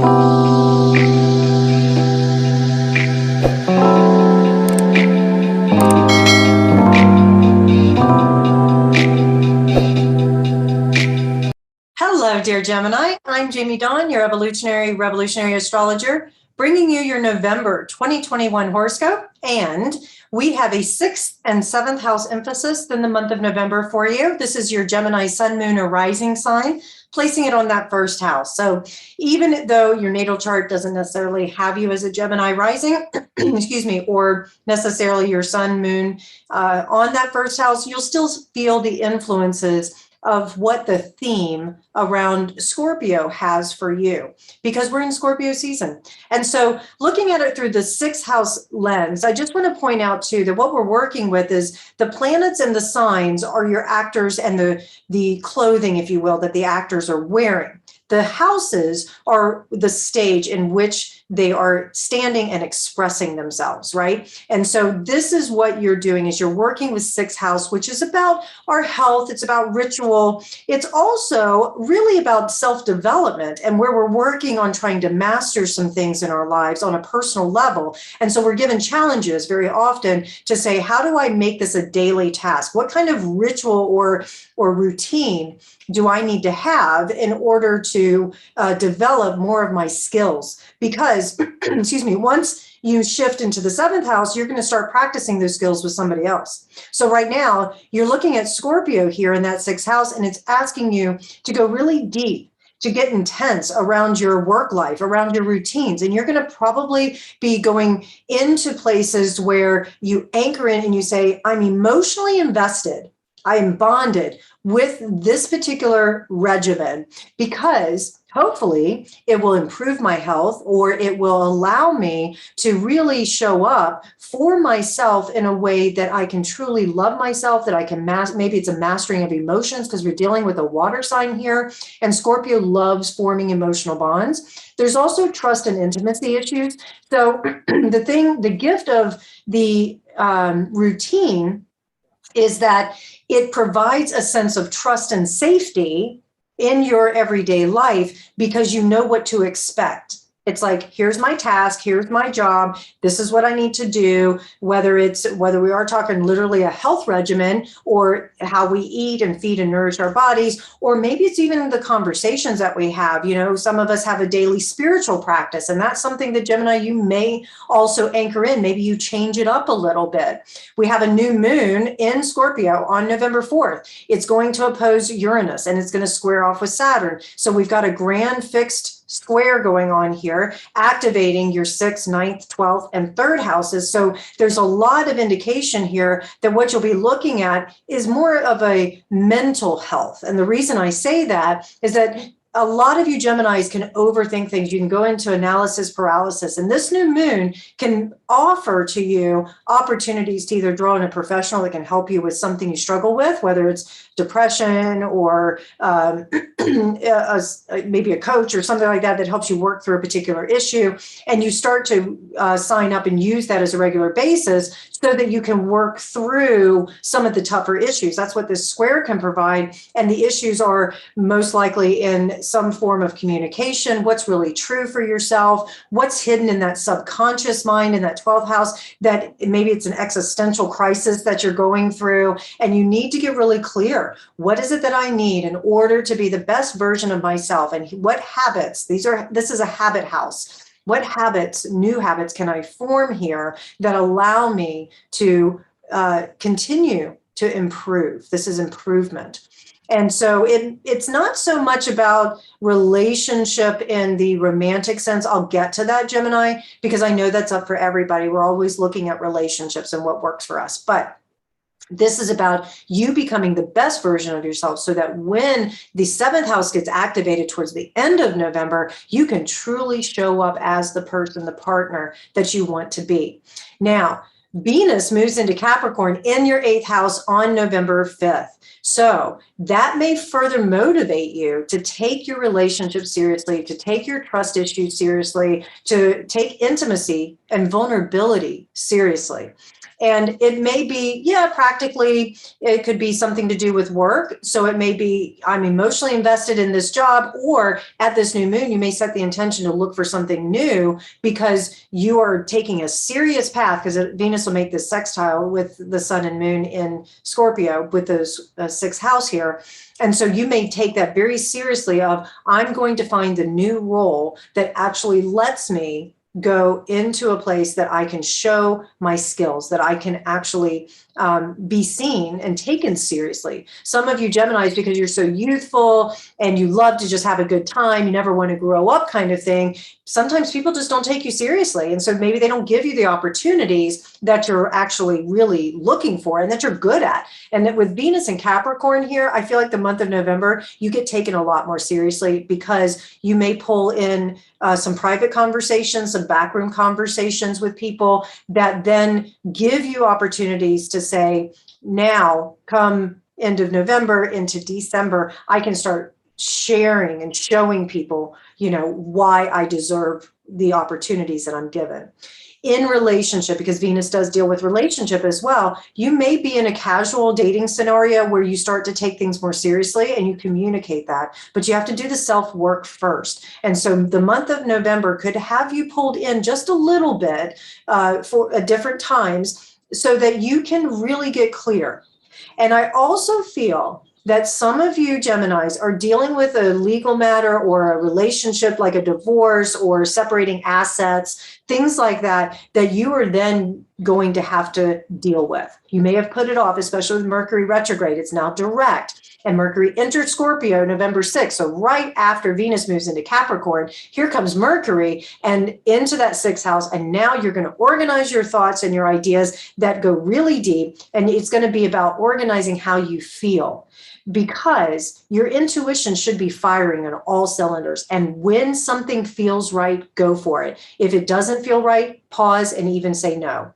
Hello, dear Gemini. I'm Jamie Dawn, your revolutionary astrologer, bringing you your November 2021 horoscope. And we have a 6th and 7th house emphasis in the month of November for you. This is your Gemini sun, moon, or rising sign, placing it on that first house. So even though your natal chart doesn't necessarily have you as a Gemini rising, excuse me, or necessarily your sun, moon on that first house, you'll still feel the influences of what the theme around Scorpio has for you, because we're in Scorpio season. And so looking at it through the 6th house lens, I just want to point out too that what we're working with is the planets and the signs are your actors and the clothing, if you will, that the actors are wearing. The houses are the stage in which they are standing and expressing themselves, right? And so this is what you're doing is you're working with 6th house, which is about our health. It's about ritual. It's also really about self-development and where we're working on trying to master some things in our lives on a personal level. And so we're given challenges very often to say, how do I make this a daily task? What kind of ritual or routine do I need to have in order to develop more of my skills? Because, excuse me, once you shift into the 7th house, you're going to start practicing those skills with somebody else. So right now, you're looking at Scorpio here in that 6th house, and it's asking you to go really deep, to get intense around your work life, around your routines. And you're going to probably be going into places where you anchor in and you say, I'm emotionally invested. I am bonded with this particular regimen because hopefully it will improve my health, or it will allow me to really show up for myself in a way that I can truly love myself, that I can maybe it's a mastering of emotions, because we're dealing with a water sign here, and Scorpio loves forming emotional bonds. There's also trust and intimacy issues. So the gift of the routine is that it provides a sense of trust and safety in your everyday life because you know what to expect. It's like, here's my task, here's my job, this is what I need to do, whether we are talking literally a health regimen or how we eat and feed and nourish our bodies, or maybe it's even the conversations that we have. You know, some of us have a daily spiritual practice, and that's something that Gemini, you may also anchor in. Maybe you change it up a little bit. We have a new moon in Scorpio on November 4th. It's going to oppose Uranus, and it's going to square off with Saturn. So we've got a grand fixed square going on here, activating your 6th, 9th, 12th, and 3rd houses. So there's a lot of indication here that what you'll be looking at is more of a mental health. And the reason I say that is that a lot of you Geminis can overthink things. You can go into analysis paralysis, and this new moon can offer to you opportunities to either draw in a professional that can help you with something you struggle with, whether it's depression or maybe a coach or something like that that helps you work through a particular issue, and you start to sign up and use that as a regular basis so that you can work through some of the tougher issues. That's what this square can provide, and the issues are most likely in some form of communication, what's really true for yourself, what's hidden in that subconscious mind in that 12th house, that maybe it's an existential crisis that you're going through, and you need to get really clear. What is it that I need in order to be the best version of myself? And what habits, this is a habit house. What habits, new habits can I form here that allow me to continue to improve? This is improvement. And so it's not so much about relationship in the romantic sense. I'll get to that, Gemini, because I know that's up for everybody. We're always looking at relationships and what works for us. But this is about you becoming the best version of yourself so that when the 7th house gets activated towards the end of November, you can truly show up as the person, the partner that you want to be. Now, Venus moves into Capricorn in your 8th house on November 5th. So that may further motivate you to take your relationship seriously, to take your trust issues seriously, to take intimacy and vulnerability seriously. And it may be, yeah, practically, it could be something to do with work. So it may be, I'm emotionally invested in this job, or at this new moon, you may set the intention to look for something new because you are taking a serious path, because Venus will make this sextile with the sun and moon in Scorpio with those sixth house here. And so you may take that very seriously of, I'm going to find the new role that actually lets me go into a place that I can show my skills, that I can actually be seen and taken seriously. Some of you Geminis, because you're so youthful and you love to just have a good time, you never want to grow up kind of thing, sometimes people just don't take you seriously. And so maybe they don't give you the opportunities that you're actually really looking for and that you're good at. And that with Venus and Capricorn here, I feel like the month of November, you get taken a lot more seriously because you may pull in some private conversations, some backroom conversations with people that then give you opportunities to say, now come end of November into December, I can start sharing and showing people, why I deserve the opportunities that I'm given. In relationship, because Venus does deal with relationship as well, you may be in a casual dating scenario where you start to take things more seriously and you communicate that, but you have to do the self-work first. And so the month of November could have you pulled in just a little bit for different times so that you can really get clear. And I also feel that some of you Geminis are dealing with a legal matter or a relationship like a divorce or separating assets, things like that, that you are then going to have to deal with. You may have put it off, especially with Mercury retrograde. It's now direct. And Mercury entered Scorpio November 6th. So right after Venus moves into Capricorn, here comes Mercury and into that sixth house. And now you're going to organize your thoughts and your ideas that go really deep. And it's going to be about organizing how you feel, because your intuition should be firing on all cylinders. And when something feels right, go for it. If it doesn't feel right, pause and even say no.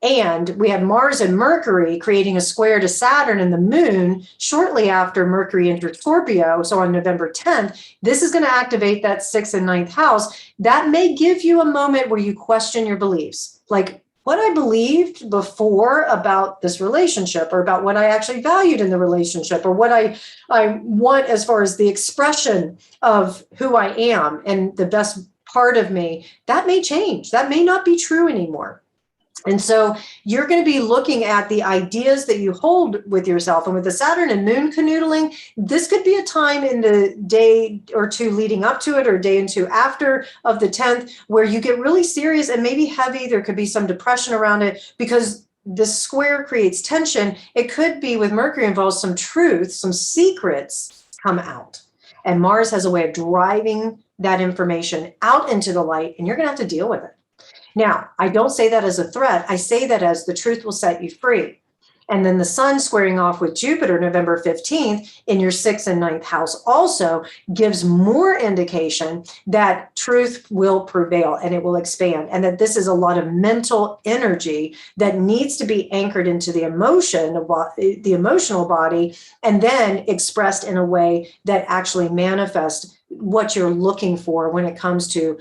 And we have Mars and Mercury creating a square to Saturn and the moon shortly after Mercury entered Scorpio. So on November 10th, this is going to activate that sixth and ninth house. That may give you a moment where you question your beliefs, like what I believed before about this relationship, or about what I actually valued in the relationship, or what I want as far as the expression of who I am and the best part of me. That may change. That may not be true anymore. And so you're going to be looking at the ideas that you hold with yourself. And with the Saturn and moon canoodling, this could be a time in the day or two leading up to it, or day and two after of the 10th, where you get really serious and maybe heavy. There could be some depression around it because this square creates tension. It could be, with Mercury involved, some truth, some secrets come out. And Mars has a way of driving that information out into the light, and you're going to have to deal with it. Now, I don't say that as a threat. I say that as the truth will set you free. And then the sun squaring off with Jupiter November 15th in your sixth and ninth house also gives more indication that truth will prevail and it will expand, and that this is a lot of mental energy that needs to be anchored into the emotional body, and then expressed in a way that actually manifests what you're looking for when it comes to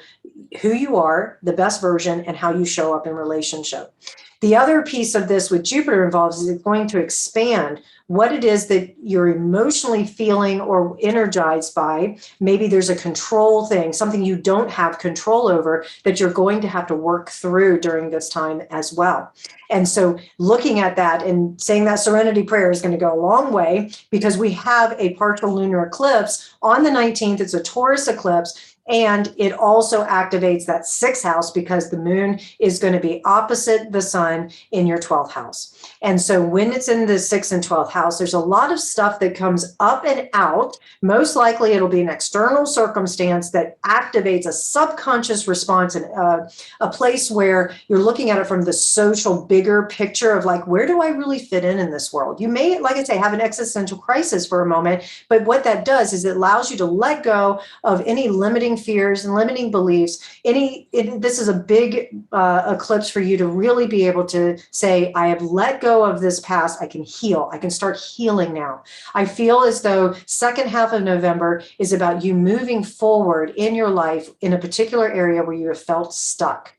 who you are, the best version, and how you show up in relationship. The other piece of this with Jupiter involves is it's going to expand what it is that you're emotionally feeling or energized by. Maybe there's a control thing, something you don't have control over, that you're going to have to work through during this time as well. And so looking at that and saying that serenity prayer is going to go a long way, because we have a partial lunar eclipse on the 19th. It's a Taurus eclipse. And it also activates that sixth house, because the moon is going to be opposite the sun in your 12th house. And so when it's in the sixth and 12th house, there's a lot of stuff that comes up and out. Most likely it'll be an external circumstance that activates a subconscious response, and a place where you're looking at it from the social bigger picture of like, where do I really fit in this world? You may, like I say, have an existential crisis for a moment, but what that does is it allows you to let go of any limiting fears and limiting beliefs. This is a big eclipse for you to really be able to say, I have let go of this past. I can heal. I can start healing now. I feel as though second half of November is about you moving forward in your life in a particular area where you have felt stuck.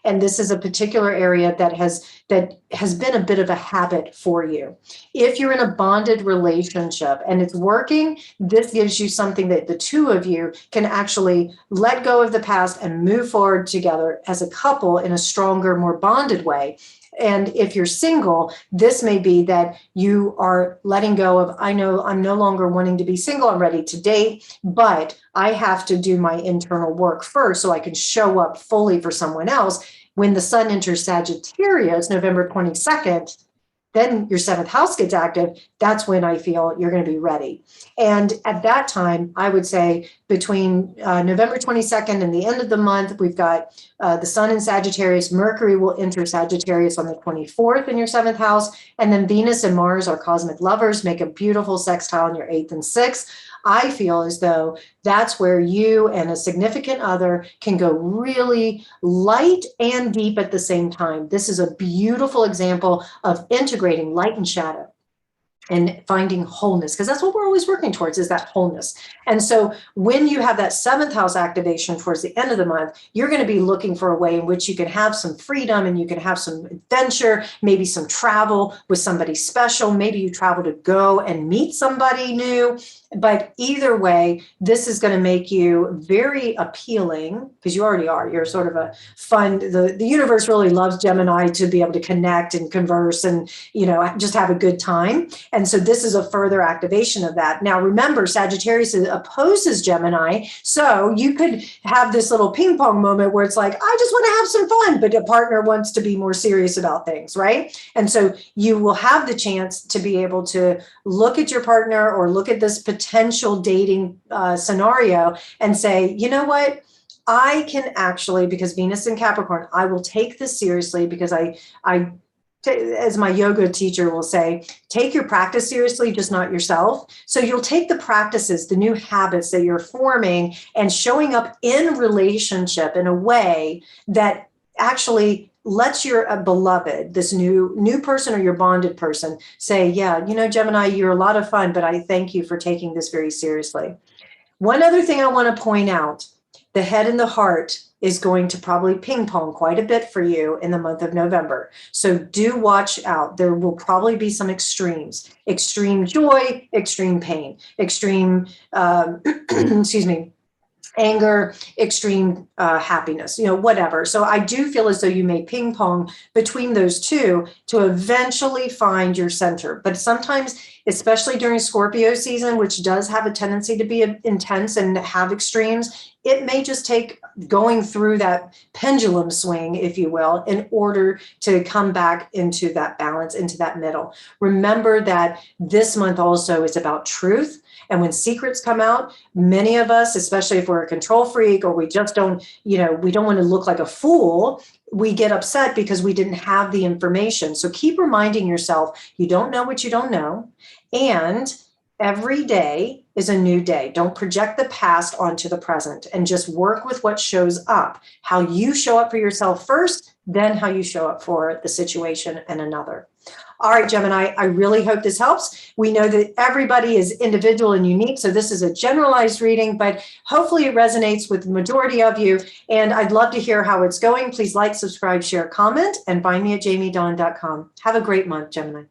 And this is a particular area that has been a bit of a habit for you. If you're in a bonded relationship and it's working, this gives you something that the two of you can actually let go of the past and move forward together as a couple in a stronger, more bonded way. And if you're single, this may be that you are letting go of, I know I'm no longer wanting to be single, I'm ready to date, but I have to do my internal work first so I can show up fully for someone else. When the sun enters Sagittarius, November 22nd, then your seventh house gets active. That's when I feel you're going to be ready. And at that time, I would say between November 22nd and the end of the month, we've got the sun in Sagittarius. Mercury will enter Sagittarius on the 24th in your seventh house. And then Venus and Mars, our cosmic lovers, make a beautiful sextile in your eighth and sixth. I feel as though that's where you and a significant other can go really light and deep at the same time. This is a beautiful example of integrating light and shadow and finding wholeness, because that's what we're always working towards, is that wholeness. And so when you have that seventh house activation towards the end of the month, you're going to be looking for a way in which you can have some freedom and you can have some adventure, maybe some travel with somebody special. Maybe you travel to go and meet somebody new. But either way, this is going to make you very appealing, because you already are. You're sort of a fun, the universe really loves Gemini to be able to connect and converse and, just have a good time. And so this is a further activation of that. Now, remember, Sagittarius opposes Gemini. So you could have this little ping pong moment where it's like, I just want to have some fun, but a partner wants to be more serious about things, right? And so you will have the chance to be able to look at your partner or look at this potential dating scenario and say, you know what? I can actually, because Venus in Capricorn, I will take this seriously, because I as my yoga teacher will say, take your practice seriously, just not yourself. So you'll take the practices, the new habits that you're forming and showing up in relationship in a way that actually lets your beloved, this new person or your bonded person, say, yeah, Gemini, you're a lot of fun, but I thank you for taking this very seriously. One other thing I want to point out, the head and the heart is going to probably ping pong quite a bit for you in the month of November. So do watch out. There will probably be some extremes, extreme joy, extreme pain, extreme, excuse me, anger, extreme happiness, whatever. So I do feel as though you may ping pong between those two to eventually find your center. But sometimes, especially during Scorpio season, which does have a tendency to be intense and have extremes, it may just take going through that pendulum swing, if you will, in order to come back into that balance, into that middle. Remember that this month also is about truth. And when secrets come out, many of us, especially if we're a control freak or we just don't, we don't want to look like a fool, we get upset because we didn't have the information. So keep reminding yourself, you don't know what you don't know. And every day is a new day. Don't project the past onto the present and just work with what shows up. How you show up for yourself first, then how you show up for the situation and another. All right, Gemini, I really hope this helps. We know that everybody is individual and unique, so this is a generalized reading, but hopefully it resonates with the majority of you, and I'd love to hear how it's going. Please like, subscribe, share, comment, and find me at jamiedawn.com. Have a great month, Gemini.